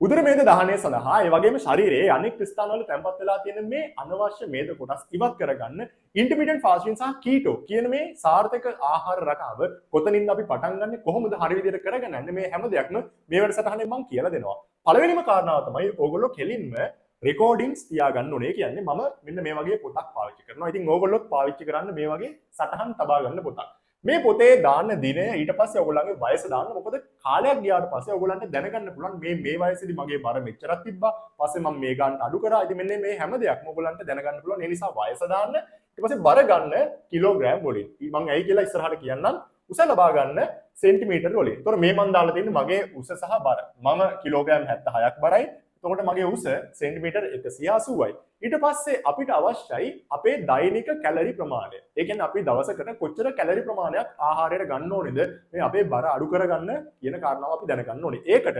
උදර මේද දහනය සඳහා ඒ වගේම ශරීරයේ අනෙක් ස්ථානවල තැන්පත් වෙලා තියෙන මේ අනවශ්‍ය මේද කොටස් ඉවත් කරගන්න ඉන්ටර්මීඩියට් ෆාස්ටින් සහ කීටෝ කියන මේ සාර්ථක ආහාර රටාව කොතනින්ද අපි පටන් ගන්නෙ කොහොමද හරි විදිහට කරගෙන යන්නේ මේ හැම දෙයක්ම මේ වැඩසටහනේ මම කියලා දෙනවා. පළවෙනිම කාරණාව තමයි ඕගොල්ලෝ කෙලින්ම රෙකෝඩින්ග්ස් තියාගන්න ඕනේ. කියන්නේ මම මෙන්න මේ වගේ පොතක් පාවිච්චි කරනවා. ඉතින් ඕගොල්ලොත් පාවිච්චි කරන්න මේ වගේ සටහන් තබා ගන්න පොතක්. මේ පොතේ දාන්න දිනය ඊට පස්සේ ඔයගොල්ලන්ගේ වයස දාන්න. මොකද කාලයක් ගියාට පස්සේ ඔයගොල්ලන්ට දැනගන්න පුළුවන් මේ වයසේදී මගේ බර මෙච්චරක් තිබ්බා. පස්සේ මම මේ ගන්න අඩු කරා. ඉතින් මෙන්න මේ හැම දෙයක්ම ඔයගොල්ලන්ට දැනගන්න පුළුවන්. ඒ නිසා වයස දාන්න. ඊට පස්සේ බර ගන්න කිලෝග්‍රෑම් වලින්. මම ඇයි කියලා ඉස්සරහට කියන්නම්. උස ලබා ගන්න සෙන්ටිමීටර වලින්. ඒතකොට මේ මම දාලා තියෙන්නේ මගේ උස සහ බර. මම කිලෝග්‍රෑම් 76ක් බරයි. එතකොට මගේ උස සෙන්ටිමීටර් 180යි. ඊට පස්සේ අපිට අවශ්‍යයි අපේ දෛනික කැලරි ප්‍රමාණය. ඒ කියන්නේ අපි දවසකට කොච්චර කැලරි ප්‍රමාණයක් ආහාරයට ගන්න ඕනේද මේ අපේ බර අඩු කරගන්න කියන කාරණාව අපි දැනගන්න ඕනේ. ඒකට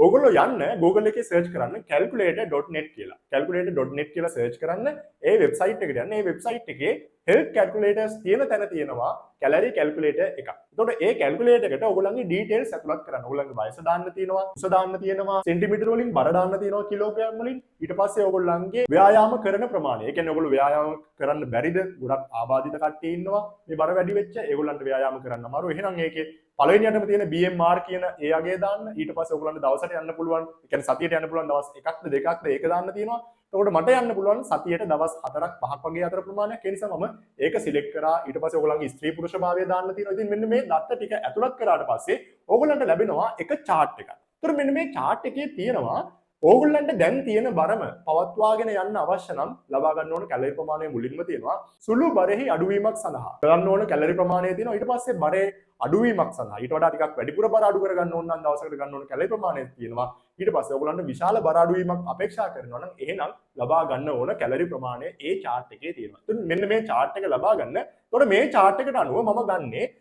ඕගොල්ලෝ යන්න Google එකේ search කරන්න calculator.net කියලා. calculator.net කියලා search කරන්න ඒ වෙබ්සයිට් එකට යන්න. ඒ වෙබ්සයිට් එකේ health calculators තියෙන තැන තියෙනවා calorie calculator එකක්. එතකොට ඒ calculator එකට ඕගොල්ලන්ගේ details ඇතුළත් කරන්න. ඕගොල්ලන්ගේ වයස දාන්න තියෙනවා, උස දාන්න තියෙනවා, සෙන්ටිමීටර වලින් බර දාන්න තියෙනවා, කිලෝග්‍රෑම් වලින්. ඊට පස්සේ ඕගොල්ලන්ගේ ව්‍යායාම කරන ප්‍රමාණය. ඒ කියන්නේ ඕගොල්ලෝ ව්‍යායාම කරන්න බැරිද? ගොඩක් ආබාධිත කට්ටිය ඉන්නවා. මේ බර වැඩි වෙච්ච ඒගොල්ලන්ට ව්‍යායාම කරන්න අමාරු. එහෙනම් ඒකේ පළවෙනියටම තියෙන BMR කියන ඒ අගය දාන්න. ඊට පස්සේ ඔයගොල්ලන්ට දවසට යන්න පුළුවන්. ඒ කියන්නේ සතියට යන්න පුළුවන් දවස් එකක්ද දෙකක්ද ඒක දාන්න තියෙනවා. එතකොට මට යන්න පුළුවන් සතියට දවස් 4ක් 5ක් වගේ අතර ප්‍රමාණයක්. ඒ නිසා මම ඒක සිලෙක්ට් කරා. ඊට පස්සේ ඔයගොල්ලන්ගේ ස්ත්‍රී පුරුෂ භාවය දාන්න තියෙනවා. ඉතින් මෙන්න මේ දත්ත ටික ඇතුළත් කරාට පස්සේ ඔයගොල්ලන්ට ලැබෙනවා එක chart එකක්. එතකොට මෙන්න මේ chart එකේ තියෙනවා ඕගොල්ලන්ට දැන් තියෙන බරම පවත්වාගෙන යන්න අවශ්‍ය නම් ලබා ගන්න ඕන කැලරි ප්‍රමාණය මුලින්ම තියෙනවා. සුළු බරෙහි අඩුවීමක් සඳහා ගන්න ඕන කැලරි ප්‍රමාණය තියෙනවා. ඊට පස්සේ බරේ අඩුවීමක් සඳහා ඊට වඩා ටිකක් වැඩිපුර බර අඩු කර ගන්න ඕන නම් දවසකට ගන්න ඕන කැලරි ප්‍රමාණය තියෙනවා. ඊට පස්සේ ඔයගොල්ලන්ට විශාල බර අඩුවීමක් අපේක්ෂා කරනවා නම් එහෙනම් ලබා ගන්න ඕන කැලරි ප්‍රමාණය ඒ chart එකේ තියෙනවා. ඉතින් මෙන්න මේ chart එක ලබා ගන්න. එතකොට මේ chart එකට අනුව මම ගන්නේ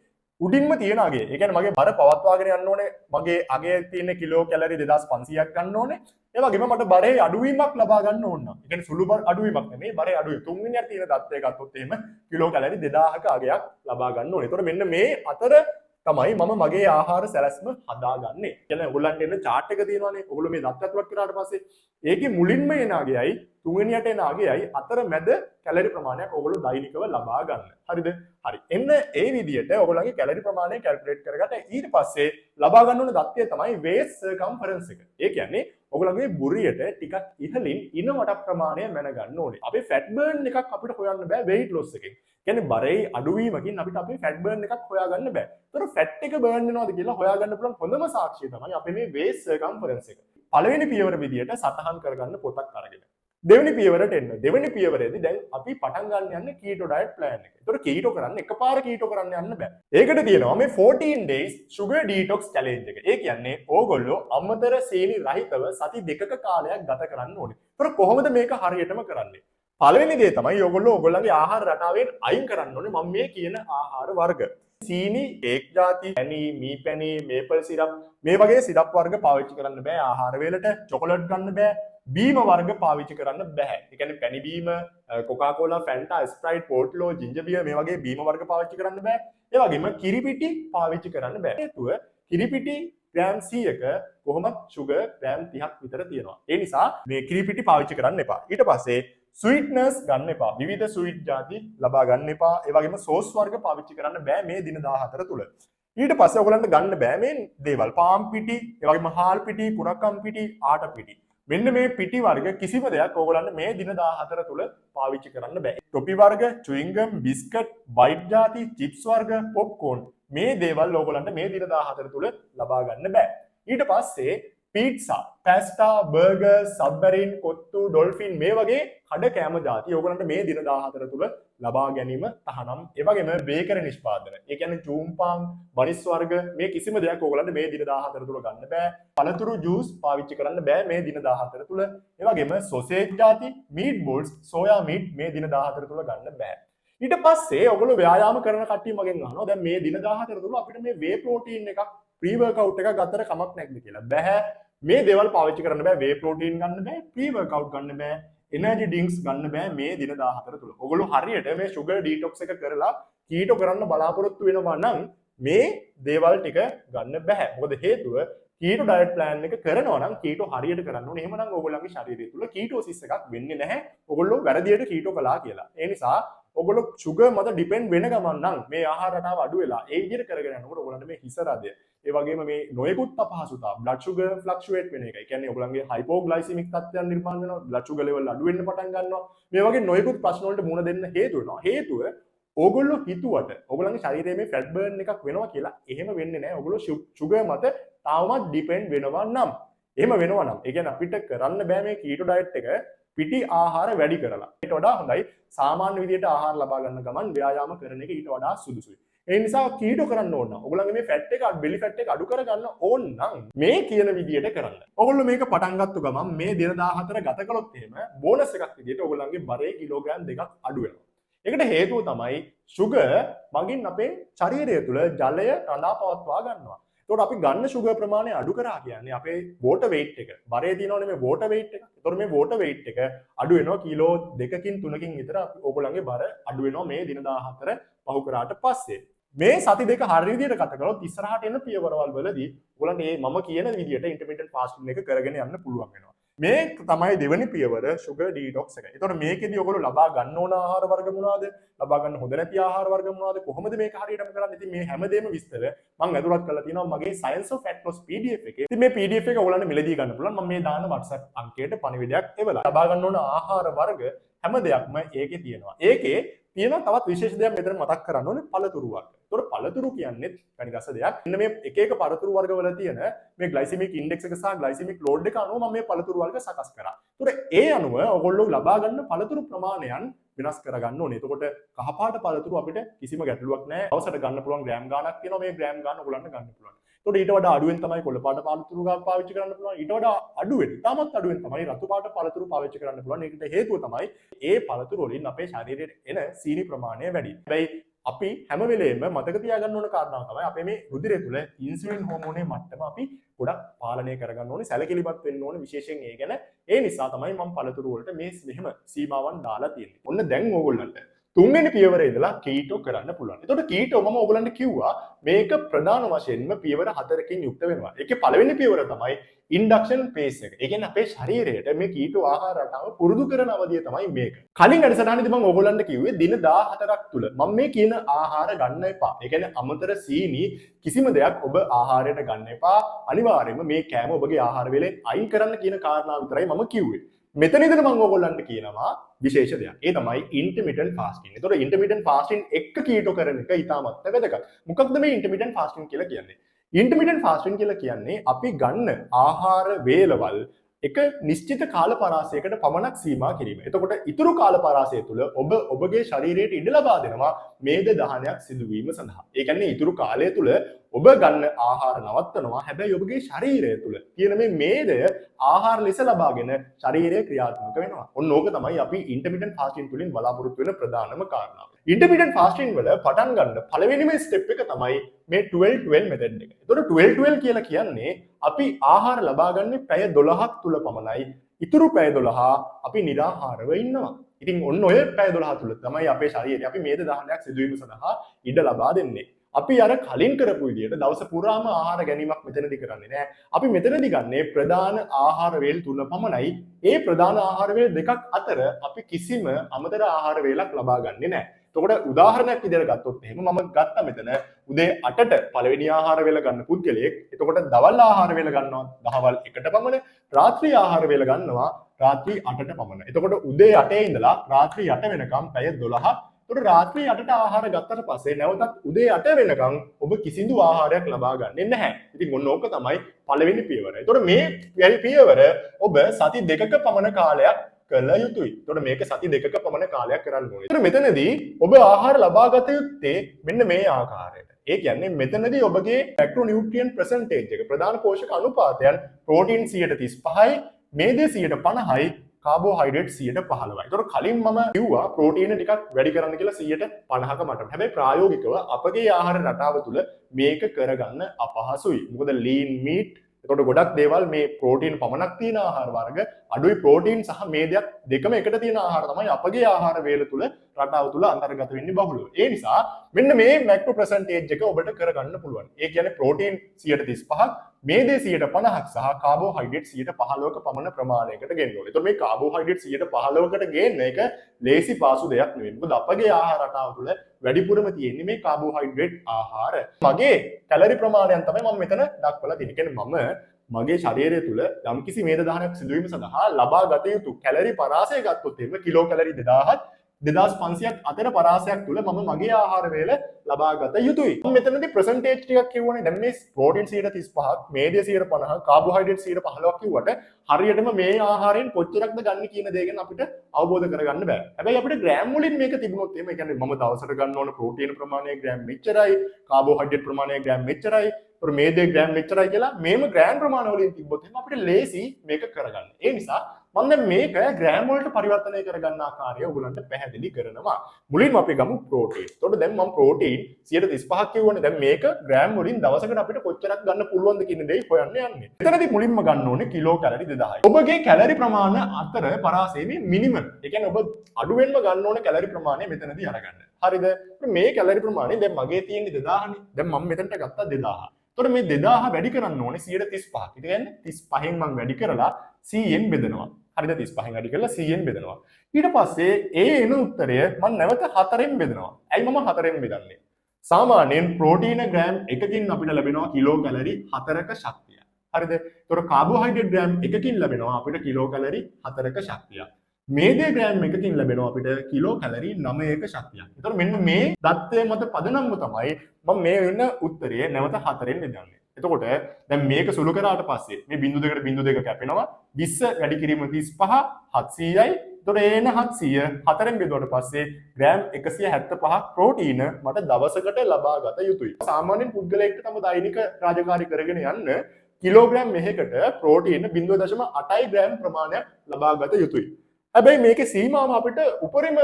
උඩින්ම තියෙන අගේ. ඒ කියන්නේ මගේ බර පවත්වාගෙන යන්න ඕනේ. මගේ අගේ තියෙන කිලෝ කැලරි 2500ක් ගන්න ඕනේ. ඒ වගේම මට බරේ අඩුවීමක් ලබා ගන්න ඕන නම්. ඒ කියන්නේ සුළු බර අඩුවීමක් නෙමෙයි බරේ අඩුවීම. තුන්වෙනියට තියෙන தත්ත්වය ගත්තොත් එහෙම කිලෝ කැලරි 2000ක අගයක් ලබා ගන්න ඕනේ. ඒතකොට මෙන්න මේ අතර තමයි මම මගේ ආහාර සැලැස්ම හදාගන්නේ. කියන්නේ ඔයගොල්ලන්ට එන chart එක තියෙනවානේ. ඔයගොල්ලෝ මේ දත් ඇතුළත් කරාට පස්සේ ඒකේ මුලින්ම එන අගයයි තුන්වෙනියට එන අගයයි අතර මැද කැලරි ප්‍රමාණයක් ඔයගොල්ලෝ දෛනිකව ලබා ගන්න. හරිද? හරි. එන්න ඒ විදිහට ඔයගොල්ලන්ගේ කැලරි ප්‍රමාණය කැල්කියුලේට් කරගන්න ඊට පස්සේ ලබා ගන්න ඕන දත්තය තමයි waist circumference එක. ඒ කියන්නේ ඔයගොල්ලන්ගේ බුරියට ටිකක් ඉහළින් ඉන වට ප්‍රමාණය මැන ගන්න ඕනේ. අපේ fat burn එකක් අපිට හොයන්න බෑ weight loss එකෙන්. කියන්නේ බරේ අඩුවීමකින් අපිට අපේ fat burn එකක් හොයාගන්න බෑ. ඒතර fat එක burn වෙනවද කියලා හොයාගන්න පුළුවන් හොඳම සාක්ෂිය තමයි අපේ මේ waist circumference එක. පළවෙනි පියවර විදියට සටහන් කරගන්න පොතක් අරගෙන. දෙවෙනි පියවරට එන්න. දෙවෙනි පියවරේදී දැන් අපි පටන් ගන්න යන්නේ keto diet plan එක. ඒතර keto කරන්න එකපාර keto කරන්න යන්න බෑ. ඒකට තියෙනවා මේ 14 days sugar detox challenge එක. ඒ කියන්නේ ඕගොල්ලෝ අමතර සීනි රහිතව සති දෙකක කාලයක් ගත කරන්න ඕනේ. ඒතර කොහොමද මේක හරියටම කරන්නේ? පළවෙනි දේ තමයි ඔයගොල්ලෝ ඔයගොල්ලන්ගේ ආහාර රටාවෙන් අයින් කරන්න ඕනේ මම මේ කියන ආහාර වර්ග. සීනි, කේක් ಜಾති, පැණි, මී පැණි, මේපල් සිරප් මේ වගේ සිරප් වර්ග පාවිච්චි කරන්න බෑ ආහාර වේලට. චොකලට් ගන්න බෑ. බීම වර්ග පාවිච්චි කරන්න බෑ. ඒ කියන්නේ පැණි බීම, කොකාකෝලා, ෆැන්ටා, ස්ප්‍රයිට්, පෝට්ලෝ, ජින්ජර් බියර් මේ වගේ බීම වර්ග පාවිච්චි කරන්න බෑ. ඒ වගේම කිරිපිටි පාවිච්චි කරන්න බෑ. හේතුව කිරිපිටි ග්‍රෑම් 100ක කොහොමද sugar ග්‍රෑම් 30ක් විතර තියෙනවා. ඒ නිසා මේ කිරිපිටි පාවිච්චි කරන්න එපා. ඊට පස්සේ ස්වීට්නර්ස් ගන්න එපා. විවිධ ස්වීට් ಜಾති ලබා ගන්න එපා. ඒ වගේම සෝස් වර්ග පාවිච්චි කරන්න බෑ මේ දින 14 තුල. ඊට පස්සේ ඔයගලන්ට ගන්න බෑ මේ දේවල්. පාම් පිටි, ඒ වගේම හාල් පිටි, කුණක්කම් පිටි, ආට පිටි. මෙන්න මේ පිටි වර්ග කිසිම දෙයක් ඔයගලන්ට මේ දින 14 තුල පාවිච්චි කරන්න බෑ. ටොපි වර්ග, චුයින් ගම්, බිස්කට්, බයිට් ಜಾති, චිප්ස් වර්ග, පොප්කෝර්න් මේ දේවල් ඔයගලන්ට මේ දින 14 තුල ලබා ගන්න බෑ. ඊට පස්සේ පීට්සා, පැස්ටා, බර්ගර්, සබ්මරීන්, කොත්තු, ඩොල්ෆින් මේ වගේ කඩ කෑම ಜಾති ඔයගලන්ට මේ දින 14 තුල ලබා ගැනීම තහනම්. ඒ වගේම බේකරි නිෂ්පාදන. ඒ කියන්නේ චූම්පාන්, බනිස් වර්ග මේ කිසිම දෙයක් ඔයගලන්ට මේ දින 14 තුල ගන්න බෑ. පළතුරු ජූස් පාවිච්චි කරන්න බෑ මේ දින 14 තුල. ඒ වගේම සොසේජ් ಜಾති, මීට් බෝල්ස්, සෝයා මීට් මේ දින 14 තුල ගන්න බෑ. ඊට පස්සේ ඔයගොල්ලෝ ව්‍යායාම කරන කට්ටිය මගෙන් අහනවා දැන් මේ දින 14 තුල අපිට මේ වේ ප්‍රෝටීන් එකක් ප්‍රී වර්කවුට් එකක් ගත්තට කමක් නැද්ද කියලා. බෑ. මේ දේවල් පාවිච්චි කරන්න බෑ. වේ ප්‍රෝටීන් ගන්න බෑ, ප්‍රී වර්කවුට් ගන්න බෑ, එනර්ජි ඩ්‍රින්ක්ස් ගන්න බෑ මේ දින 14 තුල. ඔයගොල්ලෝ හරියට මේ sugar detox එක කරලා කීටෝ කරන්න බලාපොරොත්තු වෙනවා නම් මේ දේවල් ටික ගන්න බෑ. මොකද හේතුව කීටෝ ඩයට් ප්ලෑන් එක කරනවා නම් කීටෝ හරියට කරන්න ඕනේ. එහෙමනම් ඕගොල්ලන්ගේ ශරීරය තුල කීටෝසිස් එකක් වෙන්නේ නැහැ. ඕගොල්ලෝ වැරදියට කීටෝ කළා කියලා. ඒ නිසා ඔගොල්ලෝ sugar මත depend වෙන ගමන් නම් මේ ආහාර රටාව අඩු වෙලා ඒ විදිහට කරගෙන යනකොට ඔයගොල්ලන්ට මේ හිස රදය ඒ වගේම මේ නොයෙකුත් අපහසුතා blood sugar fluctuate වෙන එක. ඒ කියන්නේ ඔයගොල්ලන්ගේ hypoglycemic තත්ත්වයන් නිර්මාණය වෙනවා, blood sugar level අඩු වෙන්න පටන් ගන්නවා. මේ වගේ නොයෙකුත් ප්‍රශ්න වලට මුහුණ දෙන්න හේතු වෙනවා. හේතුව ඕගොල්ලෝ හිතුවට ඔයගොල්ලන්ගේ ශරීරයේ මේ fat burn එකක් වෙනවා කියලා එහෙම වෙන්නේ නැහැ. ඔයගොල්ලෝ sugar මත තාමත් depend වෙනවා නම්. එහෙම වෙනවා නම් ඒ කියන්නේ අපිට කරන්න බෑ මේ keto diet එක පිටි ආහාර වැඩි කරලා. ඊට වඩා හොඳයි සාමාන්‍ය විදියට ආහාර ලබා ගන්න ගමන් ව්‍යායාම කරන එක ඊට වඩා සුදුසුයි. ඒ නිසා කීටෝ කරන්න ඕන නම් ඔයගොල්ලන්ගේ මේ ෆැට් එක බෙලි ෆැට් එක අඩු කරගන්න ඕන නම් මේ කියන විදියට කරන්න. ඔයගොල්ලෝ මේක පටන් ගත්ත ගමන් මේ දින 14 ගත කළොත් එහෙම බෝනස් එකක් විදියට ඔයගොල්ලන්ගේ බරේ කිලෝග්‍රෑම් දෙකක් අඩු වෙනවා. ඒකට හේතුව තමයි sugar මගින් අපේ ශරීරය තුළ ජලය රඳා පවත්වා ගන්නවා. එතකොට අපි ගන්න sugar ප්‍රමාණය අඩු කරා කියන්නේ අපේ water weight එක. බරේ තියෙනවනේ මේ water weight එක. එතකොට මේ water weight එක අඩු වෙනවා කිලෝ 2කින් 3කින් විතර ඔයගොල්ලන්ගේ බර අඩු වෙනවා මේ දින 14 පහු කරාට පස්සේ. මේ සති දෙක හරිය විදිහට ගත කළොත් ඉස්සරහට එන පියවරවල් වලදී ඔයගොල්ලන්ට මේ මම කියන විදිහට intermittent fasting එක කරගෙන යන්න පුළුවන් වෙනවා. මේ තමයි දෙවෙනි පියවර sugar detox එක. ඒතකොට මේකෙදි ඔයගොල්ලෝ ලබා ගන්න ඕන ආහාර වර්ග මොනවාද? ලබා ගන්න හොඳ නැති ආහාර වර්ග මොනවාද? කොහොමද මේක හරියටම කරන්නේ? ඉතින් මේ හැමදේම විස්තර මම ඇතුළත් කරලා තියෙනවා මගේ Science of Fat Loss PDF එකේ. ඉතින් මේ PDF එක ඔයගොල්ලන්ට මිලදී ගන්න පුළුවන්. මම මේ දාන WhatsApp අංකයට පණිවිඩයක් එවලා. ලබා ගන්න ඕන ආහාර වර්ග හැම දෙයක්ම ඒකේ තියෙනවා. ඒකේ තියෙන තවත් විශේෂ දෙයක් මෙතන මතක් කරන්න ඕනේ පළතුරු වර්ග. ඒතකොට පළතුරු කියන්නේ කණි රස දෙයක්. මෙන්න මේ එක එක පළතුරු වර්ග වල තියෙන මේ glycemic index එක සහ glycemic load එක අනුව මම මේ පළතුරු වර්ග සකස් කරා. ඒතකොට ඒ අනුව ඔයගොල්ලෝ ලබා ගන්න පළතුරු ප්‍රමාණයන් වෙනස් කරගන්න ඕනේ. එතකොට කහපාට පළතුරු අපිට කිසිම ගැටලුවක් නැහැ. අවසට ගන්න පුළුවන් ග්‍රෑම් ගාණක් තියෙනවා. මේ ග්‍රෑම් ගාණ ඔයගොල්ලන්ට ගන්න පුළුවන්. එතකොට ඊට වඩා අඩුවෙන් තමයි කොළ පාට පළතුරු ගාන පාවිච්චි කරන්න පුළුවන්. ඊට වඩා අඩුවෙන්, තාමත් අඩුවෙන් තමයි රතු පාට පළතුරු පාවිච්චි කරන්න පුළුවන්. ඒකට හේතුව තමයි ඒ පළතුරු වලින් අපේ ශරීරයට එන සීනි ප්‍රමාණය වැඩි. හැබැයි අපි හැම වෙලේම මතක තියාගන්න ඕන කාරණාව තමයි අපේ මේ රුධිරය තුළ ඉන්සුලින් හෝමෝනේ මට්ටම අපි ගොඩක් පාලනය කරගන්න ඕනේ, සැලකිලිමත් වෙන්න ඕනේ විශේෂයෙන් ඒ ගැන. ඒ නිසා තමයි මම පළතුරු වලට මේ මෙහෙම සීමාවන් දාලා තියෙන්නේ. ඔන්න දැන් ඕගොල්ලන්ට තුන්වෙනි පියවරේ ඉඳලා කීටෝ කරන්න පුළුවන්. එතකොට කීටෝ මම ඔයගලන්ට කිව්වා මේක ප්‍රධාන වශයෙන්ම පියවර 4කින් යුක්ත වෙනවා. ඒකේ පළවෙනි පියවර තමයි ඉන්ඩක්ෂන් පේස් එක. ඒ කියන්නේ අපේ ශරීරයට මේ කීටෝ ආහාර රටාව පුරුදු කරන අවධිය තමයි මේක. කලින් වැඩසටහනේදී මම ඔයගලන්ට කිව්වේ දින 14ක් තුල මම මේ කියන ආහාර ගන්න එපා. ඒ කියන්නේ අමතර සීනි කිසිම දෙයක් ඔබ ආහාරයට ගන්න එපා. අනිවාර්යයෙන්ම මේ කෑම ඔබගේ ආහාර වේලෙන් අයින් කරන්න කියන කාරණාව විතරයි මම කිව්වේ. මෙතනදී මම ඔයගොල්ලන්ට කියනවා විශේෂ දෙයක්. ඒ තමයි intermittent fasting. ඒතකොට intermittent fasting එක්ක කීටෝ කරන එක ඉතාමත් වැදගත්. මොකක්ද මේ intermittent fasting කියලා කියන්නේ? intermittent fasting කියලා කියන්නේ අපි ගන්න ආහාර වේලවල් එක නිශ්චිත කාල පරාසයකට පමණක් සීමා කිරීම. එතකොට ඉතුරු කාල පරාසය තුළ ඔබ ඔබගේ ශරීරයට ඉඩ ලබා දෙනවා මේද දහනයක් සිදුවීම සඳහා. ඒ කියන්නේ ඉතුරු කාලය තුළ ඔබ ගන්න ආහාර නවත්තනවා. හැබැයි ඔබගේ ශරීරය තුළ තියෙන මේ මේදය ආහාර ලෙස ලබාගෙන ශරීරය ක්‍රියාත්මක වෙනවා. ඔන්න ඕක තමයි අපි intermittent fasting තුලින් බලාපොරොත්තු වෙන ප්‍රධානම කාරණාව. intermittent fasting වල පටන් ගන්න පළවෙනිම ස්ටෙප් එක තමයි මේ 12-12 method එක. ඒතකොට 12-12 කියලා කියන්නේ අපි ආහාර ලබා ගන්න පැය 12ක් තුල පමණයි. ඉතුරු පැය 12 අපි නිරාහාරව ඉන්නවා. ඉතින් ඔන්න ඔය පැය 12 තුල තමයි අපේ ශරීරය අපි මේද දහනයක් සිදුවීම සඳහා ඉඩ ලබා දෙන්නේ. අපි අර කලින් කරපු විදිහට දවස පුරාම ආහාර ගැනීමක් මෙතනදී කරන්නේ නැහැ. අපි මෙතනදී ගන්නේ ප්‍රධාන ආහාර වේල් තුන පමණයි. ඒ ප්‍රධාන ආහාර වේල් දෙකක් අතර අපි කිසිම අමතර ආහාර වේලක් ලබා ගන්නේ නැහැ. එතකොට උදාහරණයක් විදිහට ගත්තොත් එහෙම මම ගත්තා මෙතන උදේ 8ට පළවෙනි ආහාර වේල ගන්න පුද්ගලයෙක්. එතකොට දවල් ආහාර වේල ගන්නවා දහවල් 1ට පමණ. රාත්‍රී ආහාර වේල ගන්නවා රාත්‍රී 8ට පමණ. එතකොට උදේ 8 ඉඳලා රාත්‍රී 8 වෙනකම් පැය 12ක්. එතකොට රාත්‍රී 8ට ආහාර ගත්තට පස්සේ නැවතත් උදේ 8 වෙනකම් ඔබ කිසිදු ආහාරයක් ලබා ගන්නේ නැහැ. ඉතින් ඔන්න ඕක තමයි පළවෙනි පියවර. එතකොට මේ පියවර ඔබ සති දෙකක පමණ කාලයක් කළ යුතුයි. එතකොට මේක සති දෙකක පමණ කාලයක් කරන්න ඕනේ. එතකොට මෙතනදී ඔබ ආහාර ලබා ගත යුත්තේ මෙන්න මේ ආකාරයට. ඒ කියන්නේ මෙතනදී ඔබගේ මැක්‍රෝනියුට්‍රියන්ට් පර්සන්ටේජ් එක ප්‍රධාන පෝෂක අනුපාතයන් ප්‍රෝටීන් 135යි, මේද 150යි, කාබෝහයිඩ්‍රේට් 115යි. ඒතකොට කලින් මම කිව්වා ප්‍රෝටීන ටිකක් වැඩි කරන්න කියලා 150ක මට්ටම. හැබැයි ප්‍රායෝගිකව අපගේ ආහාර රටාව තුළ මේක කරගන්න අපහසුයි. මොකද lean meat, එතකොට ගොඩක් දේවල් මේ ප්‍රෝටීන් පමණක් තියෙන ආහාර වර්ග අඩුයි ප්‍රෝටීන් සහ මේදයක් දෙකම එකට තියෙන ආහාර තමයි අපගේ ආහාර වේල තුල රටාව තුල අන්තර්ගත වෙන්නේ බහුලව. ඒ නිසා මෙන්න මේ මැක්‍රෝ පර්සන්ටේජ් එක ඔබට කරගන්න පුළුවන්. ඒ කියන්නේ ප්‍රෝටීන් 135ක්, මේදේ 150ක් සහ කාබෝහයිඩ්‍රේට් 115ක පමණ ප්‍රමාණයකට ගෙන්න ඕනේ. එතකොට මේ කාබෝහයිඩ්‍රේට් 115කට ගේන්න එක ලේසි පාසු දෙයක් නෙවෙයි. මොකද අපගේ ආහාර රටාව තුල වැඩිපුරම තියෙන්නේ මේ කාබෝහයිඩ්‍රේට් ආහාර. මගේ කැලරි ප්‍රමාණයන් තමයි මම මෙතන දක්වලා තියෙන්නේ. කියන්නේ මම මගේ ශරීරය තුළ යම්කිසි මේද දහනයක් සිදුවීම සඳහා ලබා ගත යුතු කැලරි පරාසය ගත්තොත් එහෙම කිලෝ කැලරි 2000ත් 2500ක් අතර පරාසයක් තුළ මම මගේ ආහාර වේල ලබා ගත යුතුයි. මම මෙතනදී ප්‍රසන්ටේජ් ටිකක් කියවනේ. දැන් මේ ප්‍රෝටීන් 135ක්, මේදය 150ක්, කාබෝහයිඩ්‍රේට් 115ක් කිව්වට හරියටම මේ ආහාරයෙන් කොච්චරක්ද ගන්න කියන දේ ගැන අපිට අවබෝධ කරගන්න බෑ. හැබැයි අපිට ග්‍රෑම් වලින් මේක තිබුණොත් එහෙම, ඒ කියන්නේ මම දවසට ගන්න ඕන ප්‍රෝටීන් ප්‍රමාණය ග්‍රෑම් මෙච්චරයි, කාබෝහයිඩ්‍රේට් ප්‍රමාණය ග්‍රෑම් මෙච්චරයි, මේදේ ග්‍රෑම් මෙච්චරයි කියලා මේම ග්‍රෑම් ප්‍රමාණ වලින් තිබ්බොත් එහෙනම් අපිට ලේසි මේක කරගන්න. ඒ නිසා මම දැන් මේක ග්‍රෑම් වලට පරිවර්තනය කරගන්න ආකාරය ඔයගලන්ට පැහැදිලි කරනවා. මුලින්ම අපි ගමු ප්‍රෝටීන්. එතකොට දැන් මම ප්‍රෝටීන් 135ක් කියවනේ. දැන් මේක ග්‍රෑම් වලින් දවසකට අපිට කොච්චරක් ගන්න පුළුවන්ද කියන දේ හොයන්න යන්නේ. එතනදී මුලින්ම ගන්න ඕනේ කිලෝ කැලරි 2000යි. ඔබගේ කැලරි ප්‍රමාණ අතර පරාසයේ මේ මිනිමම්. ඒ කියන්නේ ඔබ අඩුවෙන්ම ගන්න ඕනේ කැලරි ප්‍රමාණය මෙතනදී අරගන්න. හරිද? මේ කැලරි ප්‍රමාණය දැන් මගේ තියෙන්නේ 2000නේ. දැන් මම මෙතනට ගත්තා 2000. එතකොට මේ 2000 වැඩි කරන්න ඕනේ 135ක්. ඒ කියන්නේ 35න් මම වැඩි කරලා 100ෙන් බෙදනවා. හරිද? 35න් වැඩි කරලා 100ෙන් බෙදනවා. ඊට පස්සේ එන උත්තරය මම නැවත 4ෙන් බෙදනවා. ඇයි මම 4ෙන් බෙදන්නේ? සාමාන්‍යයෙන් ප්‍රෝටීන ග්‍රෑම් 1කින් අපිට ලැබෙනවා කිලෝ කැලරි 4ක ශක්තිය. හරිද? එතකොට කාබෝහයිඩ්‍රේට් ග්‍රෑම් 1කින් ලැබෙනවා අපිට කිලෝ කැලරි 4ක ශක්තිය. මේදේ ග්‍රෑම් 1කින් ලැබෙනවා අපිට කිලෝ කැලරි 9ක ශක්තියක්. එතකොට මෙන්න මේ தත්ත්වය මත පදනම්ව තමයි මම මේ වෙන උත්තරය නැවත 4ෙන් බෙදන්නේ. එතකොට දැන් මේක සුළු කරාට පස්සේ මේ බිංදු දෙකට බිංදු දෙක කැපෙනවා. 20 වැඩි කිරීම 35 700යි. එතකොට එන 700 4ෙන් බෙදුවට පස්සේ ග්‍රෑම් 175ක් ප්‍රෝටීන මට දවසකට ලබා ගත යුතුයි. සාමාන්‍යයෙන් පුද්ගලයෙක්ට තම දෛනික රාජකාරී කරගෙන යන්න කිලෝග්‍රෑම් එකකට ප්‍රෝටීන 0.8යි ග්‍රෑම් ප්‍රමාණයක් ලබා ගත යුතුයි. හැබැයි මේකේ සීමාව අපිට උපරිම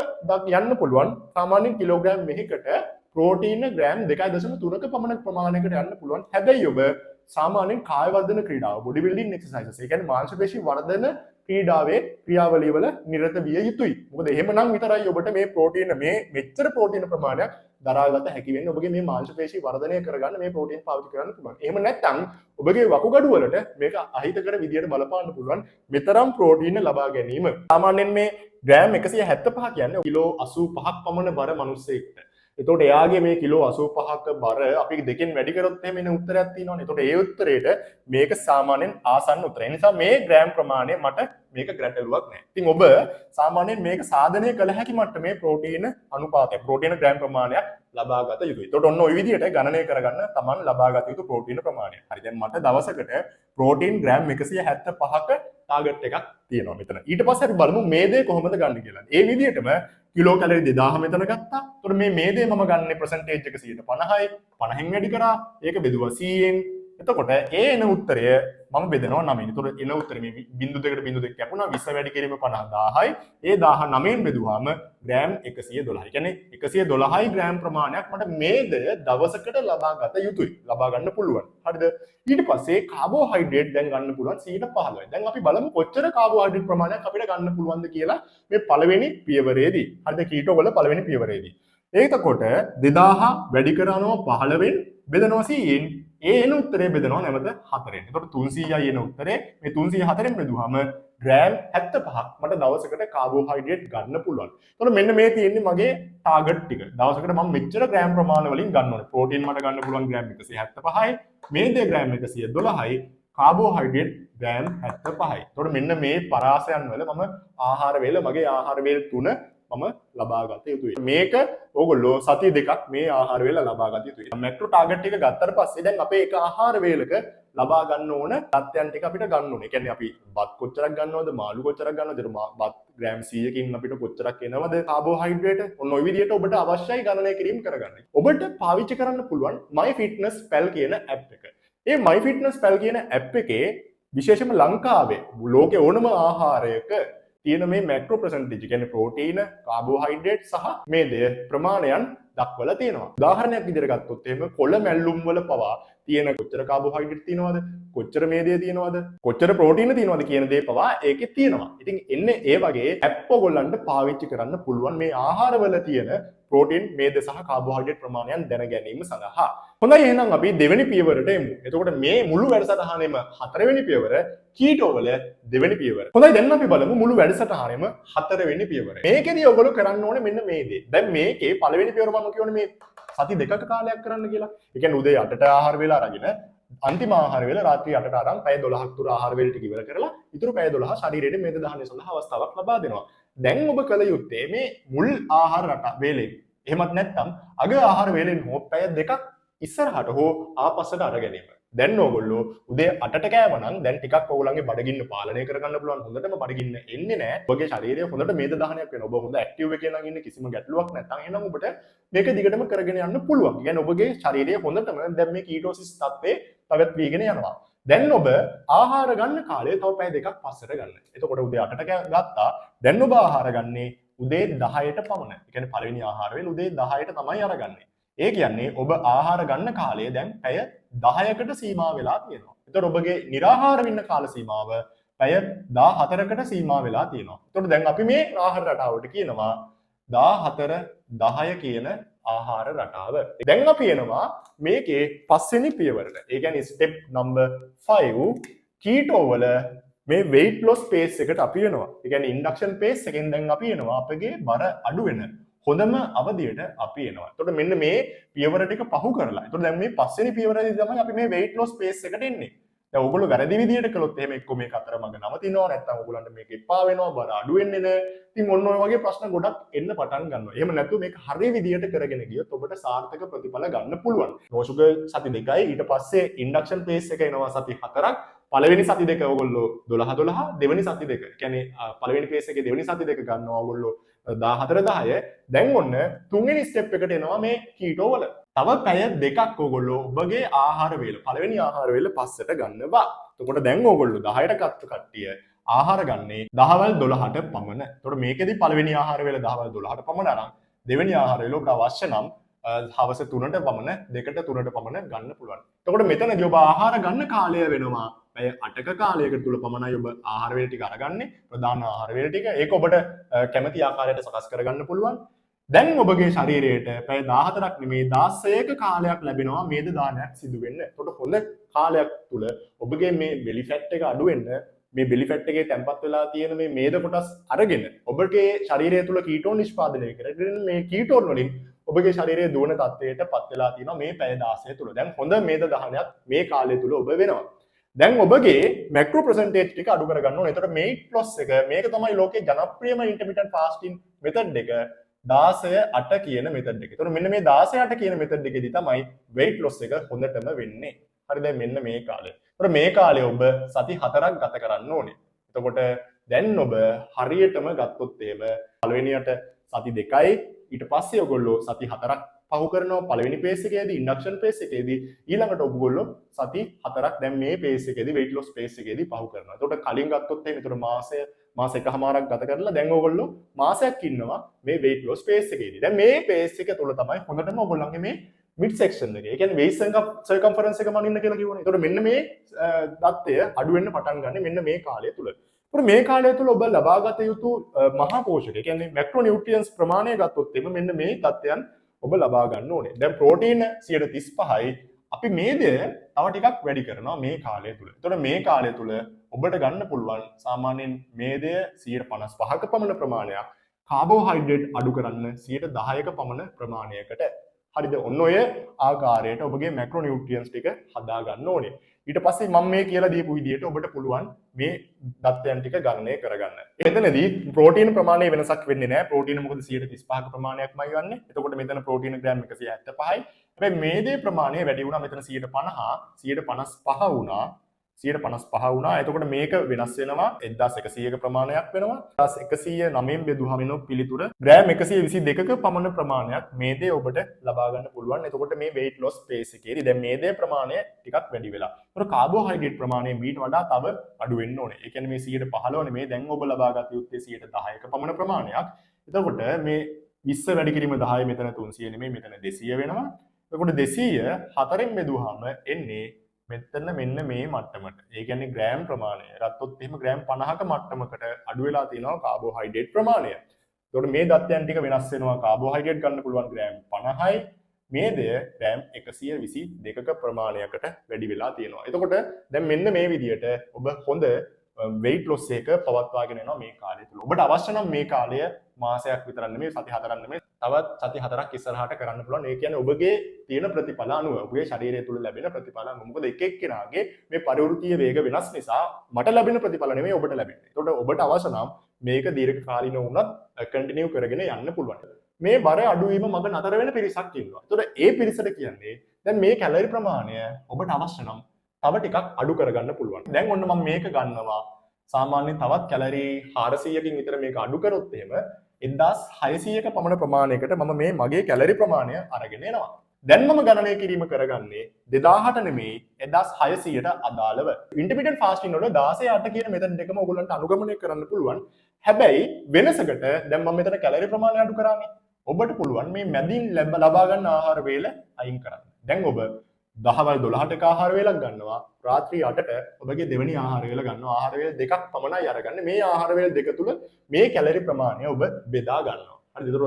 යන්න පුළුවන්. සාමාන්‍යයෙන් කිලෝග්‍රෑම් එකකට ප්‍රෝටීන ග්‍රෑම් 2.3ක පමණ ප්‍රමාණයකට යන්න පුළුවන්. හැබැයි ඔබ සාමාන්‍යයෙන් කාය වර්ධන ක්‍රීඩාව බොඩි බිල්ඩින් එක්සර්සයිසස් ඒ කියන්නේ මාංශ පේශි වර්ධන ක්‍රීඩාවේ ක්‍රියාවලිය වල නිරත විය යුතුයි. මොකද එහෙමනම් විතරයි ඔබට මේ ප්‍රෝටීන මේ මෙච්චර ප්‍රෝටීන ප්‍රමාණයක් දරාගත හැකි වෙන්නේ. ඔබගේ මේ මාංශ පේශි වර්ධනය කරගන්න මේ ප්‍රෝටීන් පාවිච්චි කරන්න පුළුවන්. එහෙම නැත්නම් ඔබගේ වකුගඩු වලට මේක අහිතකර විදියට බලපාන්න පුළුවන් මෙතරම් ප්‍රෝටීන ලබා ගැනීම. සාමාන්‍යයෙන් මේ ග්‍රෑම් 175 කියන්නේ කිලෝ 85ක් පමණ බර මිනිස්සෙක්ට. එතකොට එයාගේ මේ කිලෝ 85ක බර අපි දෙකෙන් වැඩි කරොත් එහෙම එන උත්තරයක් තියෙනවනේ. එතකොට ඒ උත්තරේට මේක සාමාන්‍යයෙන් ආසන්න උත්තරය. ඒ නිසා මේ ග්‍රෑම් ප්‍රමාණය මට මේක ගැටලුවක් නැහැ. ඉතින් ඔබ සාමාන්‍යයෙන් මේක සාධනය කළ හැකි මට්ටමේ ප්‍රෝටීන අනුපාතය, ප්‍රෝටීන ග්‍රෑම් ප්‍රමාණයක් ලබා ගත යුතුයි. එතකොට ඔන්න ওই විදිහට ගණනය කරගන්න Taman ලබා ගත යුතු ප්‍රෝටීන ප්‍රමාණය. හරි. දැන් මට දවසකට ප්‍රෝටීන් ග්‍රෑම් 175ක ටාගට් එකක් තියෙනවා මෙතන. ඊට පස්සේ අපි බලමු මේ දේ කොහොමද ගන්න කියලා. ඒ විදිහටම කිලෝ කැලරි 2000 මෙතන ගත්තා. එතකොට මේ දේ මම ගන්න පර්සන්ටේජ් එක 150යි. 50න් වැඩි කරා. ඒක බෙදුවා 100ෙන්. එතකොට එන උත්තරය මම බෙදනවා 9න්. එතකොට එන උත්තරේ මේ බිංදු දෙකට බිංදු දෙක කැපුණා. 20 වැඩි කිරීම 50000යි. ඒ 19න් බෙදුවාම ග්‍රෑම් 112. කියන්නේ 112යි ග්‍රෑම් ප්‍රමාණයක් මට මේද දවසකට ලබා ගත යුතුයි. ලබා ගන්න පුළුවන්. හරිද? ඊට පස්සේ කාබෝහයිඩ්‍රේට් දැන් ගන්න පුළුවන් 115යි. දැන් අපි බලමු කොච්චර කාබෝහයිඩ්‍රේට් ප්‍රමාණයක් අපිට ගන්න පුළුවන්ද කියලා මේ පළවෙනි පියවරේදී. හරිද? කීටෝ වල පළවෙනි පියවරේදී. එතකොට 2000 වැඩි කරනවා 15න් බෙදනවා 100න්. එන උත්තරේ බෙදනවා නැවත 4ෙන්. එතකොට 300යි එන උත්තරේ. මේ 304ෙන් බෙදුවාම ග්‍රෑම් 75ක් මට දවසකට කාබෝහයිඩ්‍රේට් ගන්න පුළුවන්. එතකොට මෙන්න මේ තියෙන්නේ මගේ ටාගට් ටික. දවසකට මම මෙච්චර ග්‍රෑම් ප්‍රමාණ වලින් ගන්න ඕනේ. ප්‍රෝටීන් මට ගන්න පුළුවන් ග්‍රෑම් 175යි. මේදේ ග්‍රෑම් 112යි. කාබෝහයිඩ්‍රේට් ග්‍රෑම් 75යි. එතකොට මෙන්න මේ පරාසයන් වල මම ආහාර වේල මගේ ආහාර වේල තුන මම ලබා ගත යුතුයි. මේක ඕගොල්ලෝ සතිය දෙකක් මේ ආහාර වේල ලබා ගත යුතුයි. මැක්‍රෝ ටාගට් එක ගත්තට පස්සේ දැන් අපේ එක ආහාර වේලක ලබා ගන්න ඕන තත්ත්වයන් ටික අපිට ගන්න ඕනේ. ඒ කියන්නේ අපි බත් කොච්චරක් ගන්නවද, මාළු කොච්චරක් ගන්නවද, බත් ග්‍රෑම් 100කින් අපිට කොච්චරක් එනවද, කාබෝහයිඩ්‍රේට් ඔන්න ඔය විදිහට ඔබට අවශ්‍යයි ගණනය කිරීම කරගන්න. ඔබට පාවිච්චි කරන්න පුළුවන් MyFitnessPal කියන ඇප් එක. මේ MyFitnessPal කියන ඇප් එකේ විශේෂම ලංකාවේ ලෝකේ ඕනම ආහාරයක තියෙන මේ මැක්‍රෝ පර්සන්ටේජ් කියන්නේ ප්‍රෝටීන, කාබෝහයිඩ්‍රේට් සහ මේදය ප්‍රමාණයන් දක්වලා තියෙනවා. උදාහරණයක් විදිහට ගත්තොත් එහෙම කොළ මැල්ලුම් වල පවා තියෙන කොච්චර කාබෝහයිඩ්‍රේට් තියෙනවද කොච්චර මේදය තියෙනවද කොච්චර ප්‍රෝටීන තියෙනවද කියන දේ පවා ඒකේ තියෙනවා. ඉතින් එන්නේ ඒ වගේ ඇප් ඔයගොල්ලන්ට පාවිච්චි කරන්න පුළුවන් මේ ආහාරවල තියෙන ප්‍රෝටීන් මේද සහ කාබෝහයිඩ්‍රේට් ප්‍රමාණයන් දැන ගැනීම සඳහා. හොඳයි එහෙනම් අපි දෙවෙනි පියවරට එමු. එතකොට මේ මුළු වැඩසටහනෙම හතරවෙනි පියවර කීටෝ වල දෙවෙනි පියවර. හොඳයි දැන් අපි බලමු මුළු වැඩසටහනෙම හතරවෙනි පියවර. මේකෙදී ඔයගොල්ලෝ කරන්න ඕනේ මෙන්න මේ දේ. දැන් මේකේ පළවෙනි පියවර මම කියවනේ මේ සති දෙකක කාලයක් කරන්න කියලා. ඒ කියන්නේ උදේ 8ට ආහාර වේලා අරගෙන අන්තිම ආහාර වේල රාත්‍රී 8ට අරන් පැය 12ක් තුර ආහාර වේල ටික ඉවර කරලා ඊටු පැය 12 ශරීරයට මේද දහනය සඳහා අවස්ථාවක් ලබා දෙනවා. දැන් ඔබ කල යුත්තේ මේ මුල් ආහාර රට වේලෙන් එහෙමත් නැත්නම් අග ආහාර වේලෙන් හෝ පැය දෙකක් ඉස්සරහට හෝ ආපස්සට අර ගැනීම. දැන් ඕගොල්ලෝ උදේ 8ට කෑවනම් දැන් ටිකක් ඕගොල්ලන්ගේ බඩගින්න පාලනය කරගන්න පුළුවන්. හොඳටම බඩගින්න එන්නේ නැහැ. ඔබගේ ශරීරය හොඳට මේද දහනයක් වෙනවා. ඔබ හොඳ ඇක්ටිව් එකේ නම් ඉන්නේ කිසිම ගැටලුවක් නැත්නම් එහෙනම් ඔබට මේක දිගටම කරගෙන යන්න පුළුවන්. කියන්නේ ඔබගේ ශරීරය හොඳටම දැන් මේ කීටෝසිස් තත්ත්වයේ පැවැත්වීගෙන යනවා. දැන් ඔබ ආහාර ගන්න කාලය තව පැය දෙකක් පස්සට ගන්න. එතකොට උදේ 8ට ගත්තා. දැන් ඔබ ආහාර ගන්නේ උදේ 10ට පමණ. ඒ කියන්නේ පළවෙනි ආහාර වේල උදේ 10ට තමයි අරගන්නේ. ඒ කියන්නේ ඔබ ආහාර ගන්න කාලය දැන් පැය 10කට සීමා වෙලා තියෙනවා. එතකොට ඔබගේ निराහාර වෙන්න කාල සීමාව පැය 14කට සීමා වෙලා තියෙනවා. එතකොට දැන් අපි මේ ආහාර රටාවට කියනවා 14 10 කියන ආහාර රටාව. දැන් අපි එනවා මේකේ පස්වෙනි පියවරට. ඒ කියන්නේ ස්ටෙප් නම්බර් 5 කීටෝ වල මේ weight loss pace එකට අපි වෙනවා. ඒ කියන්නේ ඉන්ඩක්ෂන් pace එකෙන් දැන් අපි එනවා අපගේ බර අඩු වෙන හොඳම අවධියට අපි එනවා. එතකොට මෙන්න මේ පියවර ටික පහු කරලා. එතකොට දැන් මේ පස්වෙනි පියවරේදී තමයි අපි මේ weight loss pace එකට එන්නේ. දැන් ඔයගොල්ලෝ වැරදි විදියට කළොත් එහෙම එක්ක මේක අතරමඟ නවතිනවා නැත්නම් ඔයගොල්ලන්ට මේක එපා වෙනවා බර අඩු වෙන්නේ නැහැ. ඉතින් ඔන්න ඔය වගේ ප්‍රශ්න ගොඩක් එන්න පටන් ගන්නවා. එහෙම නැත්නම් මේක හරිය විදියට කරගෙන ගියොත් ඔබට සාර්ථක ප්‍රතිඵල ගන්න පුළුවන්. no sugar සති 2යි ඊට පස්සේ induction pace එක එනවා සති 4ක්. පළවෙනි සති දෙක ඔයගොල්ලෝ 12 12 දෙවෙනි සති දෙක. ඒ කියන්නේ පළවෙනි pace එකේ දෙවෙනි සති දෙක ගන්නවා ඔයගොල්ලෝ 14 10. දැන් ඔන්න තුන්වෙනි ස්ටෙප් එකට එනවා මේ කීටෝ වල. තව පැය දෙකක් ඔයගොල්ලෝ ඔබගේ ආහාර වේල පළවෙනි ආහාර වේල පස්සට ගන්නවා. එතකොට දැන් ඔයගොල්ලෝ 10ට ගත්ත කට්ටිය ආහාර ගන්නේ දහවල් 12ට පමණ. එතකොට මේකෙදි පළවෙනි ආහාර වේල දහවල් 12ට පමණ අරන් දෙවෙනි ආහාර වේල ඔබට අවශ්‍ය නම් හවස 3ට පමණ 2ට 3ට පමණ ගන්න පුළුවන්. එතකොට මෙතනදී ඔබ ආහාර ගන්න කාලය වෙනවා පැය 8ක කාලයකට තුල පමණයි ඔබ ආහාර වේල ටික අරගන්නේ. ප්‍රධාන ආහාර වේල ටික. ඒක ඔබට කැමති ආකාරයට සකස් කරගන්න පුළුවන්. දැන් ඔබගේ ශරීරයට පැය 14ක් නෙමේ 16ක කාලයක් ලැබෙනවා මේද දානයක් සිදු වෙන්න. එතකොට හොඳ කාලයක් තුල ඔබගේ මේ belly fat එක අඩු වෙන්න මේ belly fat එකේ තැම්පත් වෙලා තියෙන මේ මේද කොටස් අරගෙන ඔබගේ ශරීරය තුල කීටෝන් නිෂ්පාදනය කරගෙන මේ කීටෝන් වලින් ඔබගේ ශරීරයේ දුවන තත්ත්වයට පත් වෙලා තියෙනවා මේ පැය 16 තුල. දැන් හොඳ මේද දහනයක් මේ කාලය තුල ඔබ වෙනවා. දැන් ඔබගේ මැක්‍රෝ ප්‍රසන්ටේජ් ටික අඩු කරගන්න ඕනේ. එතකොට weight loss එක මේක තමයි ලෝකේ ජනප්‍රියම intermittent fasting method එක 16-8 කියන method එක. එතකොට මෙන්න මේ 16-8 කියන method එකේදී තමයි weight loss එක හොඳටම වෙන්නේ. හරි දැන් මෙන්න මේ කාලය. එතකොට මේ කාලේ ඔබ සති 4ක් ගත කරන්න ඕනේ. එතකොට දැන් ඔබ හරියටම ගත්තොත් එහෙම පළවෙනියට සති 2යි ඊට පස්සේ ඔයගොල්ලෝ සති 4ක් පහු කරනවා පළවෙනි පේස් එකේදී ඉන්ඩක්ෂන් පේස් එකේදී ඊළඟට ඔයගොල්ලෝ සති 4ක් දැන් මේ පේස් එකේදී weight loss පේස් එකේදී පහු කරනවා. එතකොට කලින් ගත්තොත් එහෙනම් එතකොට මාස එකමාරක් ගත කරලා දැන් ඔයගොල්ලෝ මාසයක් ඉන්නවා මේ weight loss පේස් එකේදී. දැන් මේ පේස් එක තුල තමයි හොඳටම ඔයගොල්ලන්ගේ මේ mid section එක. ඒ කියන්නේ waist circumference එක මනින්න කියලා කිව්වනේ. එතකොට මෙන්න මේ தත්ත්වය අඩු වෙන්න පටන් ගන්න මෙන්න මේ කාලය තුල. එතකොට මේ කාලය තුල ඔබ ලබාගත යුතු මහා පෝෂක. ඒ කියන්නේ macro nutrients ප්‍රමාණය ගත්තොත් එimhe මෙන්න මේ தත්ත්වයන් ඔබ ලබා ගන්න ඕනේ. දැන් ප්‍රෝටීන 35යි අපි මේදය තව ටිකක් වැඩි කරනවා මේ කාලය තුල. එතකොට මේ කාලය තුල ඔබට ගන්න පුළුවන් සාමාන්‍යයෙන් මේදය 155ක පමණ ප්‍රමාණයක් කාබෝහයිඩ්‍රේට් අඩු කරන්න 10ක පමණ ප්‍රමාණයකට. හරිද? ඔන්න ඔය ආකාරයට ඔබගේ මැක්‍රෝ නියුට්‍රියන්ට්ස් ටික හදා ගන්න ඕනේ. ඊට පස්සේ මම මේ කියලා දීපු විදිහට ඔබට පුළුවන් මේ දත්තයන් ටික ගණනය කරගන්න. මෙතනදී ප්‍රෝටීන ප්‍රමාණය වෙනසක් වෙන්නේ නැහැ. ප්‍රෝටීන මොකද 135ක ප්‍රමාණයක්මයි ගන්නෙ. එතකොට මෙතන ප්‍රෝටීන ග්‍රෑම් 175යි. හැබැයි මේදේ ප්‍රමාණය වැඩි වුණා. මෙතන 155 වුණා. 155 වුණා. එතකොට මේක වෙනස් වෙනවා 1100ක ප්‍රමාණයක් වෙනවා. 1109න් බෙදුවහම එන පිළිතුර ග්‍රෑම් 122ක පමණ ප්‍රමාණයක් මේදේ ඔබට ලබා ගන්න පුළුවන්. එතකොට මේ weight loss pace එකේදී දැන් මේදේ ප්‍රමාණය ටිකක් වැඩි වෙලා. ඒතකොට කාබෝහයිඩ්‍රේට් ප්‍රමාණය මීට වඩා තව අඩු වෙන්න ඕනේ. ඒ කියන්නේ මේ 115 නෙමේ දැන් ඔබ ලබා ගත යුත්තේ 110ක පමණ ප්‍රමාණයක්. එතකොට මේ 20 වැඩි කිරීම 10 මෙතන 300 නෙමේ මෙතන 200 වෙනවා. එතකොට 200 4න් බෙදුවාම එන්නේ මෙතන මෙන්න මේ මට්ටමට. ඒ කියන්නේ ග්‍රෑම් ප්‍රමාණය. ගත්තොත් එහෙම ග්‍රෑම් 50ක මට්ටමකට අඩු වෙලා තියෙනවා කාබෝහයිඩ්‍රේට් ප්‍රමාණය. එතකොට මේ දත්තයන් ටික වෙනස් වෙනවා. කාබෝහයිඩ්‍රේට් ගන්න පුළුවන් ග්‍රෑම් 50යි. මේ දෙය ග්‍රෑම් 122ක ප්‍රමාණයකට වැඩි වෙලා තියෙනවා. එතකොට දැන් මෙන්න මේ විදිහට ඔබ හොඳ weight loss එක පවත්වාගෙන යනවා මේ කාලය තුල. ඔබට අවශ්‍ය නම් මේ කාලය මාසයක් විතරක් නෙමෙයි සති 4ක් නෙමෙයි තවත් සති 4ක් ඉස්සරහට කරන්න පුළුවන්. ඒ කියන්නේ ඔබගේ තියෙන ප්‍රතිඵල අනුව ඔබගේ ශරීරය තුල ලැබෙන ප්‍රතිඵල අනුව. මොකද එක එක්කෙනාගේ මේ පරිවෘත්තීය වේග වෙනස් නිසා මට ලැබෙන ප්‍රතිඵල නෙමෙයි ඔබට ලැබෙන්නේ. ඒකට ඔබට අවශ්‍ය නම් මේක දීර්ඝකාලීනව වුණත් කන්ටිනියු කරගෙන යන්න පුළුවන්. මේ බර අඩුවීම මග නතර වෙන පිරිසක් ඉන්නවා. ඒතකොට ඒ පිරිසට කියන්නේ දැන් මේ කැලරි ප්‍රමාණය ඔබට අවශ්‍ය නම් තව ටිකක් අඩු කරගන්න පුළුවන්. දැන් ඔන්න මම මේක ගන්නවා. සාමාන්‍යයෙන් තවත් කැලරි 400කින් විතර මේක අඩු කරොත් එහෙම 1600ක පමණ ප්‍රමාණයකට මම මේ මගේ කැලරි ප්‍රමාණය අරගෙන එනවා. දැන් මම ගණනය කිරීම කරගන්නේ 2000ට නෙමෙයි 1600ට අදාළව. ඉන්ටර්මිඩියට් ෆාස්ටිං වල 16 8 කියන මෙතන දෙකම ඔයගොල්ලන්ට අනුගමනය කරන්න පුළුවන්. හැබැයි වෙනසකට දැන් මම මෙතන කැලරි ප්‍රමාණය අඩු කරානේ. ඔබට පුළුවන් මේ මැදින් ලබා ගන්න ආහාර වේල අයින් කරන්න. දැන් ඔබ දහවල් 12ට ආහාර වේලක් ගන්නවා. රාත්‍රී 8ට ඔබගේ දෙවෙනි ආහාර වේල ගන්නවා. ආහාර වේල දෙකක් පමණයි අරගන්නේ. මේ ආහාර වේල දෙක තුල මේ කැලරි ප්‍රමාණය ඔබ බෙදා ගන්නවා. හරිද? ඒතර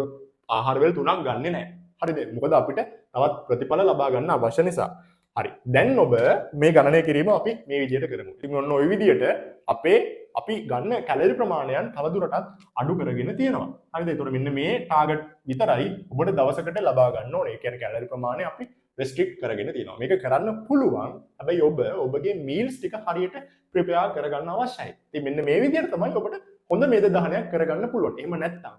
ආහාර වේල තුනක් ගන්නෙ නැහැ. හරිද? මොකද අපිට තවත් ප්‍රතිඵල ලබා ගන්න අවශ්‍ය නිසා. හරි. දැන් ඔබ මේ ගණනය කිරීම අපි මේ විදිහට කරමු. ඉතින් ඔන්න ওই විදිහට අපි ගන්න කැලරි ප්‍රමාණයන් තවදුරටත් අඩු කරගෙන තියෙනවා. හරිද? ඒතකොට මෙන්න මේ ටාගට් විතරයි ඔබට දවසකට ලබා ගන්න ඕනේ. ඒ කියන්නේ කැලරි ප්‍රමාණය අපි රෙස්ට්‍රික්ට් කරගෙන තියෙනවා. මේක කරන්න පුළුවන්. හැබැයි ඔබගේ මීල්ස් ටික හරියට ප්‍රිපෙයාර් කරගන්න අවශ්‍යයි. ඉතින් මෙන්න මේ විදිහට තමයි ඔබට හොඳ මේද දහනයක් කරගන්න පුළුවන්. එහෙම නැත්නම්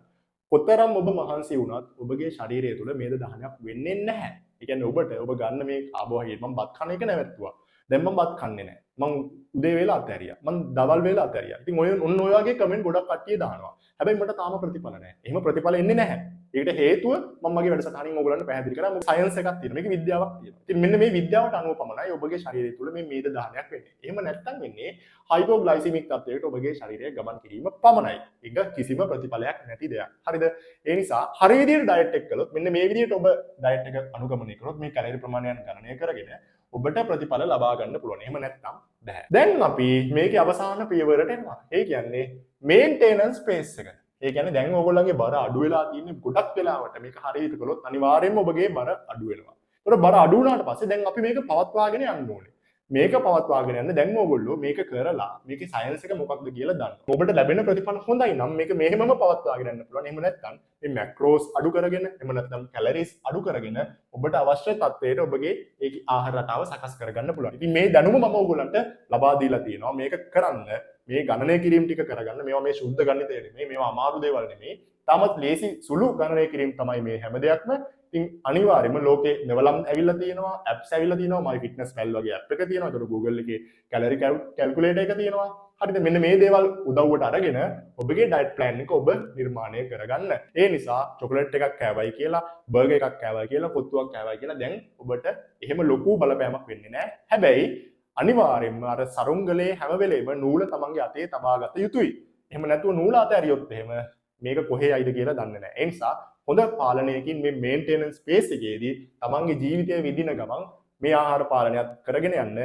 කොතරම් ඔබ මහන්සි වුණත් ඔබගේ ශරීරය තුළ මේද දහනයක් වෙන්නේ නැහැ. ඒ කියන්නේ ඔබ ගන්න මේ කාබෝහයිඩ්‍රේට් මම බත් කන එක නැවැත්තුවා. දැන් මම බත් කන්නේ නැහැ. මම උදේ වේලා අතහැරියා. මම දවල් වේලා අතහැරියා. ඉතින් ඔන්න ඔය වගේ කමෙන්ට් ගොඩක් කට්ටිය දානවා. හැබැයි මට තාම ප්‍රතිඵල නැහැ. එහෙම ප්‍රතිඵල එන්නේ නැහැ. ඒකට හේතුව මම මගේ වැඩසටහනින් ඕගොල්ලන්ට පැහැදිලි කරා. මොකද සයන්ස් එකක් තියෙනවා. මේක විද්‍යාවක් තියෙනවා. ඉතින් මෙන්න මේ විද්‍යාවට අනුව පමණයි ඔබගේ ශරීරය තුළ මේ මේද දහනයක් වෙන්නේ. එහෙම නැත්නම් වෙන්නේ හයිපෝග්ලයිසෙමික් තත්ත්වයකට ඔබගේ ශරීරය ගමන් කිරීම පමණයි. ඒක කිසිම ප්‍රතිඵලයක් නැති දෙයක්. හරිද? ඒ නිසා හරි විදිහට ඩයට් එක කළොත් මෙන්න මේ විදිහට ඔබ ඩයට් එක අනුගමනය කරොත් මේ කැලරි ප්‍රමාණයන් ගණනය කරගෙන ඔබට ප්‍රතිඵල ලබා ගන්න පුළුවන්. එහෙම නැත්නම් බෑ. දැන් අපි මේකේ අවසාන පියවරට එනවා. ඒ කියන්නේ මේන්ටේනන්ස් ෆේස් එක. ඒ කියන්නේ දැන් ඕගොල්ලන්ගේ බර අඩු වෙලා තියෙන්නේ ගොඩක් වෙලාවට මේක හරියට කළොත් අනිවාර්යයෙන්ම ඔබගේ බර අඩු වෙනවා. ඒතර බර අඩු වුණාට පස්සේ දැන් අපි මේක පවත්වාගෙන යන්න ඕනේ. මේක පවත්වාගෙන යන්න දැන් ඕගොල්ලෝ මේක කරලා මේකේ සයන්ස් එක මොකක්ද කියලා දන්න. ඔබට ලැබෙන ප්‍රතිඵල හොඳයි නම් මේක මෙහෙමම පවත්වාගෙන යන්න පුළුවන්. එහෙම නැත්නම් මේ මැක්‍රෝස් අඩු කරගෙන එහෙම නැත්නම් කැලරිස් අඩු කරගෙන ඔබට අවශ්‍ය තත්ත්වයට ඔබගේ ඒ ආහාර රටාව සකස් කරගන්න පුළුවන්. ඉතින් මේ දැනුම මම ඕගොල්ලන්ට ලබා දීලා තියෙනවා. මේක කරන්න මේ ගණනය කිරීම ටික කරගන්න. මේවා මේ සුද්ධ ගණිතය නෙමෙයි. මේවා අමාරු දේවල් නෙමෙයි. තාමත් ලේසි සුළු ගණනය කිරීම තමයි මේ හැම දෙයක්ම. ඉතින් අනිවාර්යයෙන්ම ලෝකේ දෙවලම් ඇවිල්ලා තියෙනවා, ඇප්ස් ඇවිල්ලා තියෙනවා, My Fitness Pal වගේ ඇප් එක තියෙනවා. ඒතකොට Google එකේ කැලරි කැල්කියුලේටර් එක තියෙනවා. හරිද? මෙන්න මේ දේවල් උදව්වට අරගෙන ඔබගේ ඩයට් ප්ලෑන් එක ඔබ නිර්මාණය කරගන්න. ඒ නිසා චොකලට් එකක් කෑවයි කියලා, බර්ගර් එකක් කෑවයි කියලා, කොත්තුවක් කෑවයි කියලා දැන් ඔබට එහෙම ලොකු බලපෑමක් වෙන්නේ නැහැ. හැබැයි අනිවාර්යයෙන්ම අර සරුංගලේ හැම වෙලේම නූල තමන්ගේ අතේ තබා ගත යුතුයි. එහෙම නැතුව නූල අතහැරියොත් එහෙම මේක කොහේ යයිද කියලා දන්නේ නැහැ. ඒ නිසා හොඳ පාලනයකින් මේ මේන්ටේනන්ස් ස්පේස් එකේදී තමන්ගේ ජීවිතය විදින ගමන් මේ ආහාර පාලනයත් කරගෙන යන්න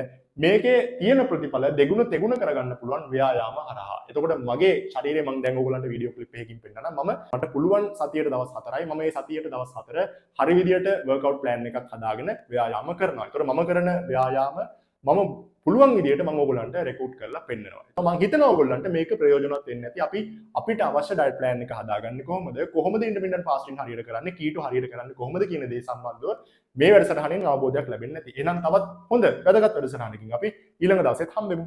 මේකේ තියෙන ප්‍රතිඵල දෙගුණ තෙගුණ කරගන්න පුළුවන් ව්‍යායාම හරහා. එතකොට මගේ ශරීරය මම දැන් ඕගොල්ලන්ට වීඩියෝ ක්ලිප් එකකින් පෙන්නනවා. මට පුළුවන් සතියට දවස් 4යි. මම මේ සතියට දවස් 4 හරි විදියට වර්ක්අවුට් ප්ලෑන් එකක් හදාගෙන ව්‍යායාම කරනවා. ඒතකොට මම කරන ව්‍යායාම මම පුළුවන් විදියට මම ඕගොල්ලන්ට රෙකෝඩ් කරලා පෙන්නනවා. මම හිතනවා ඕගොල්ලන්ට මේක ප්‍රයෝජනවත් වෙන්නේ නැති. අපිට අවශ්‍ය ඩයට් ප්ලෑන් එක හදාගන්නේ කොහොමද ඉන්ටර්මිටන්ට් ෆාස්ටිං හරියට කරන්නේ, කීටෝ හරියට කරන්නේ කොහොමද කියන දේ සම්බන්ධව මේ වැඩසටහනින් අවබෝධයක් ලැබෙන්නේ නැති. එහෙනම් තවත් හොඳ වැදගත් වැඩසටහනකින් අපි ඊළඟ දවසෙත් හම්බෙමු.